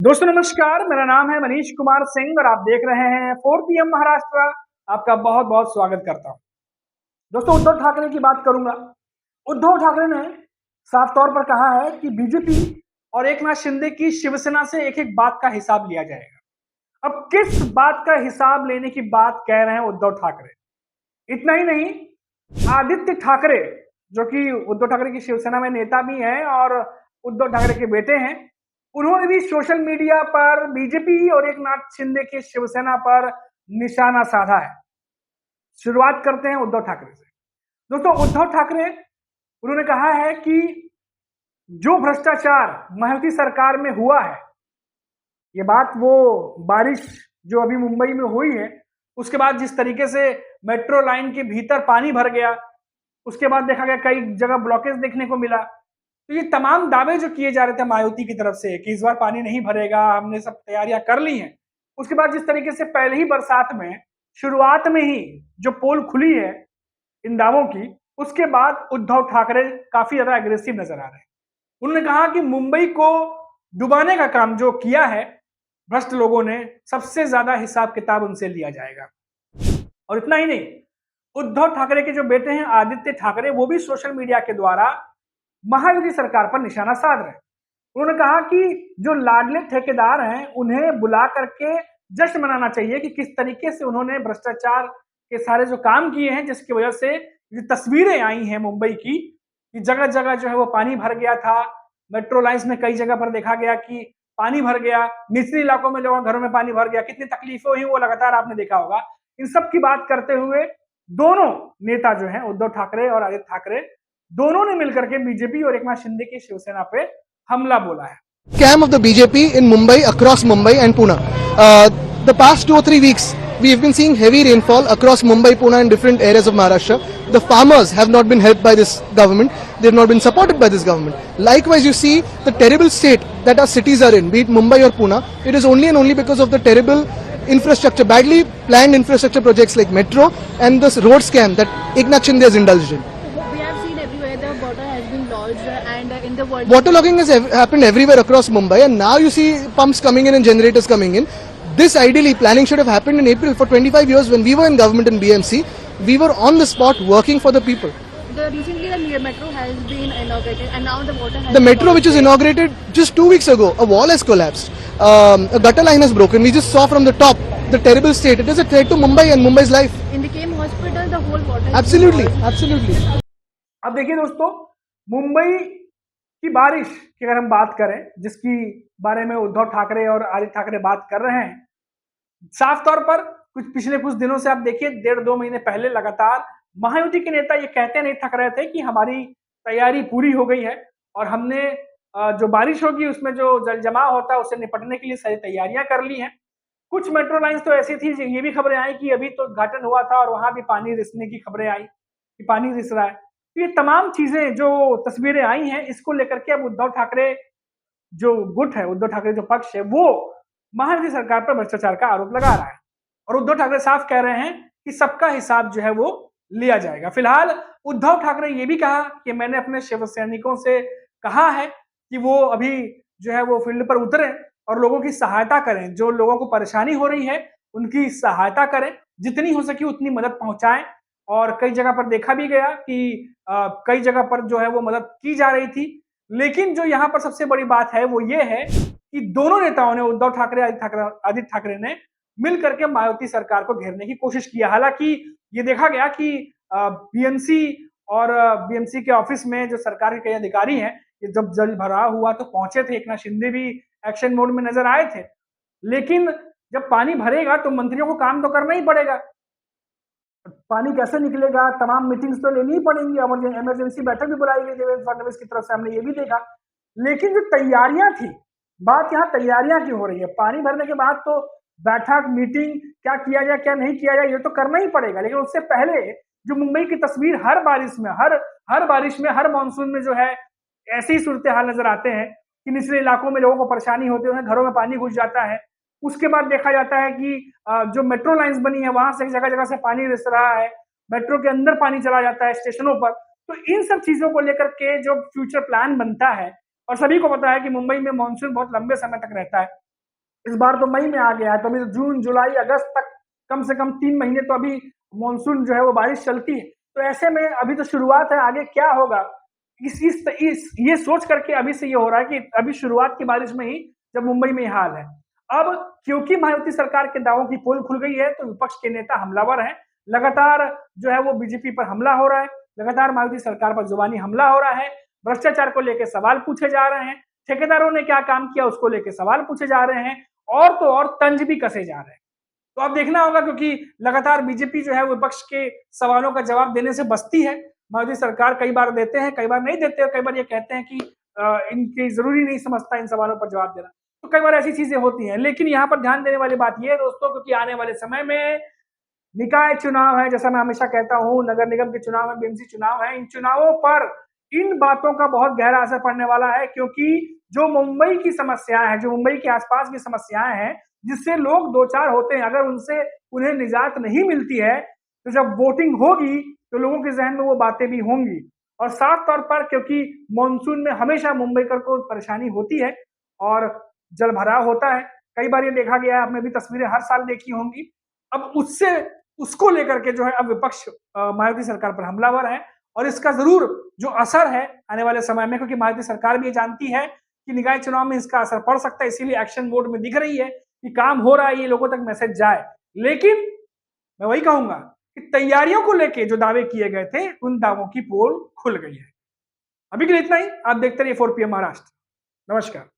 दोस्तों नमस्कार, मेरा नाम है मनीष कुमार सिंह और आप देख रहे हैं 4 पीएम महाराष्ट्र। आपका बहुत बहुत स्वागत करता हूं। दोस्तों उद्धव ठाकरे की बात करूंगा। उद्धव ठाकरे ने साफ तौर पर कहा है कि बीजेपी और एकनाथ शिंदे की शिवसेना से एक एक बात का हिसाब लिया जाएगा। अब किस बात का हिसाब लेने की बात कह रहे हैं उद्धव ठाकरे? इतना ही नहीं, आदित्य ठाकरे जो कि उद्धव ठाकरे की शिवसेना में नेता भी हैं और उद्धव ठाकरे के बेटे हैं, उन्होंने भी सोशल मीडिया पर बीजेपी और एकनाथ शिंदे की शिवसेना पर निशाना साधा है। शुरुआत करते हैं उद्धव ठाकरे से। दोस्तों उद्धव ठाकरे उन्होंने कहा है कि जो भ्रष्टाचार मायावती सरकार में हुआ है, ये बात वो बारिश जो अभी मुंबई में हुई है उसके बाद जिस तरीके से मेट्रो लाइन के भीतर पानी भर गया, उसके बाद देखा गया कई जगह ब्लॉकेज देखने को मिला। तो ये तमाम दावे जो किए जा रहे थे मायावती की तरफ से कि इस बार पानी नहीं भरेगा, हमने सब तैयारियां कर ली हैं, उसके बाद जिस तरीके से पहले ही बरसात में शुरुआत में ही जो पोल खुली है इन दावों की, उसके बाद उद्धव ठाकरे काफी ज्यादा एग्रेसिव नजर आ रहे हैं। उन्होंने कहा कि मुंबई को डुबाने का काम जो किया है भ्रष्ट लोगों ने, सबसे ज्यादा हिसाब किताब उनसे लिया जाएगा। और इतना ही नहीं, उद्धव ठाकरे के जो बेटे हैं आदित्य ठाकरे, वो भी सोशल मीडिया के द्वारा महायुति सरकार पर निशाना साध रहे हैं। उन्होंने कहा कि जो लाडले ठेकेदार हैं उन्हें बुला करके जश्न मनाना चाहिए कि किस तरीके से उन्होंने भ्रष्टाचार के सारे जो काम किए हैं, जिसकी वजह से जो तस्वीरें आई हैं मुंबई की कि जगह जगह जो है वो पानी भर गया था। मेट्रो लाइन्स में कई जगह पर देखा गया कि पानी भर गया, निचले इलाकों में लोगों घरों में पानी भर गया, कितनी तकलीफें हुई वो लगातार आपने देखा होगा। इन सब की बात करते हुए दोनों नेता जो हैं उद्धव ठाकरे और आदित्य ठाकरे, दोनों ने मिलकर के बीजेपी और एकनाथ शिंदे की शिवसेना पे हमला बोला है। Scam of the BJP in Mumbai, across Mumbai and Pune. The past 2 or 3 weeks, we have been seeing heavy rainfall across Mumbai, Pune and different areas of Maharashtra. The farmers have not been helped by this government. They have not been supported by this government. Likewise, you see the terrible state that our cities are in, be it Mumbai or Pune. It is only and only because of the terrible infrastructure, badly planned infrastructure projects like metro and this road scam that Eknath Shinde has indulged in. We have seen everywhere the water has been lodged and in the world. Waterlogging has happened everywhere across Mumbai, and now you see pumps coming in and generators coming in. This ideally planning should have happened in April. For 25 years when we were in government in BMC, we were on the spot working for the people. Recently the metro has been inaugurated and now the water has The metro which was inaugurated just 2 weeks ago, a wall has collapsed. A gutter line has broken. We just saw from the top the terrible state. It is a threat to Mumbai and Mumbai's life. in the KM hospital the whole water Absolutely, absolutely. अब देखिए दोस्तों, मुंबई की बारिश की अगर हम बात करें, जिसकी बारे में उद्धव ठाकरे और आदित्य ठाकरे बात कर रहे हैं, साफ तौर पर पिछले कुछ दिनों से आप देखिए 1.5-2 महीने पहले लगातार महायुति के नेता ये कहते नहीं थक रहे थे कि हमारी तैयारी पूरी हो गई है और हमने जो बारिश होगी उसमें जो जल जमाव होता है उससे निपटने के लिए सारी तैयारियां कर ली हैं। कुछ मेट्रो लाइन्स तो ऐसी थी, ये भी खबरें आई कि अभी तो उद्घाटन हुआ था और वहां भी पानी रिसने की खबरें आई कि पानी रिस रहा है। तो ये तमाम चीजें जो तस्वीरें आई हैं, इसको लेकर के अब उद्धव ठाकरे जो गुट है, उद्धव ठाकरे जो पक्ष है, वो महायुति सरकार पर भ्रष्टाचार का आरोप लगा रहा है और उद्धव ठाकरे साफ कह रहे हैं कि सबका हिसाब जो है वो लिया जाएगा। फिलहाल उद्धव ठाकरे ये भी कहा कि मैंने अपने शिव सैनिकों से कहा है कि वो अभी जो है वो फील्ड पर उतरे और लोगों की सहायता करें, जो लोगों को परेशानी हो रही है उनकी सहायता करें, जितनी हो सके उतनी मदद पहुंचाएं। और कई जगह पर देखा भी गया कि कई जगह पर जो है वो मदद की जा रही थी। लेकिन जो यहाँ पर सबसे बड़ी बात है वो ये है कि दोनों नेताओं ने, उद्धव ठाकरे आदित्य ठाकरे ने मिल करके मायावती सरकार को घेरने की कोशिश की। हालांकि ये देखा गया कि बीएमसी और बीएमसी के ऑफिस में जो सरकार के कई अधिकारी हैं, ये जब जल भराव हुआ तो पहुंचे थे, एकनाथ शिंदे भी एक्शन मोड में नजर आए थे। लेकिन जब पानी भरेगा तो मंत्रियों को काम तो करना ही पड़ेगा। पानी कैसे निकलेगा, तमाम मीटिंग्स तो लेनी ही पड़ेंगी। इमरजेंसी बैठक भी बुलाई गई देवेंद्र फडणवीस की तरफ से, हमने ये भी देखा। लेकिन जो तैयारियां थी, बात यहाँ तैयारियां की हो रही है। पानी भरने के बाद तो बैठक, मीटिंग, क्या किया जाए क्या नहीं किया जाए, ये तो करना ही पड़ेगा। लेकिन उससे पहले जो मुंबई की तस्वीर हर बारिश में, हर बारिश में, हर मानसून में जो है ऐसी ही सूरत हाल नजर आते हैं कि निचले इलाकों में लोगों को परेशानी होती है, घरों में पानी घुस जाता है। उसके बाद देखा जाता है कि जो मेट्रो लाइन्स बनी है वहां से जगह जगह से पानी रिस रहा है, मेट्रो के अंदर पानी चला जाता है स्टेशनों पर। तो इन सब चीजों को लेकर के जो फ्यूचर प्लान बनता है, और सभी को पता है कि मुंबई में मानसून बहुत लंबे समय तक रहता है, इस बार तो मई में आ गया है, तो अभी जून जुलाई अगस्त तक कम से कम 3 महीने तो अभी मानसून जो है वो बारिश चलती है। तो ऐसे में अभी तो शुरुआत है, आगे क्या होगा ये सोच करके अभी से ये हो रहा है कि अभी शुरुआत की बारिश में ही जब मुंबई में हाल है। अब क्योंकि मायावती सरकार के दावों की पोल खुल गई है, तो विपक्ष के नेता हमलावर हैं। लगातार जो है वो बीजेपी पर हमला हो रहा है, लगातार मायावती सरकार पर जुबानी हमला हो रहा है, भ्रष्टाचार को लेकर सवाल पूछे जा रहे हैं, ठेकेदारों ने क्या काम किया उसको लेकर सवाल पूछे जा रहे हैं, और तो और तंज भी कसे जा रहे हैं। तो अब देखना होगा, क्योंकि लगातार बीजेपी जो है विपक्ष के सवालों का जवाब देने से बचती है। मायावती सरकार कई बार देते हैं, कई बार नहीं देते, और कई बार ये कहते हैं कि इनकी जरूरी नहीं समझता इन सवालों पर जवाब देना। तो कई बार ऐसी चीजें होती हैं, लेकिन यहाँ पर ध्यान देने वाली बात यह है दोस्तों, क्योंकि आने वाले समय में निकाय चुनाव है, जैसा मैं हमेशा कहता हूँ, नगर निगम के चुनाव है, बीएमसी चुनाव है। इन चुनावों पर इन बातों का बहुत गहरा असर पड़ने वाला है, क्योंकि जो मुंबई की समस्याएं हैं, जो मुंबई के आसपास की समस्याएं हैं, जिससे लोग दो चार होते हैं, अगर उनसे उन्हें निजात नहीं मिलती है, तो जब वोटिंग होगी तो लोगों के जहन में वो बातें भी होंगी। और साफ तौर पर क्योंकि मानसून में हमेशा मुंबईकर को परेशानी होती है और जल भराव होता है, कई बार ये देखा गया है, आपने भी तस्वीरें हर साल देखी होंगी। अब उसको लेकर के जो है अब विपक्ष मायावती सरकार पर हमलावर है, और इसका जरूर जो असर है आने वाले समय में, क्योंकि मायावती सरकार भी ये जानती है कि निकाय चुनाव में इसका असर पड़ सकता है, इसीलिए एक्शन मोड में दिख रही है कि काम हो रहा है, ये लोगों तक मैसेज जाए। लेकिन मैं वही कहूंगा कि तैयारियों को लेके जो दावे किए गए थे, उन दावों की पोल खुल गई है। अभी के लिए इतना ही। आप देखते रहिए 4 PM महाराष्ट्र। नमस्कार।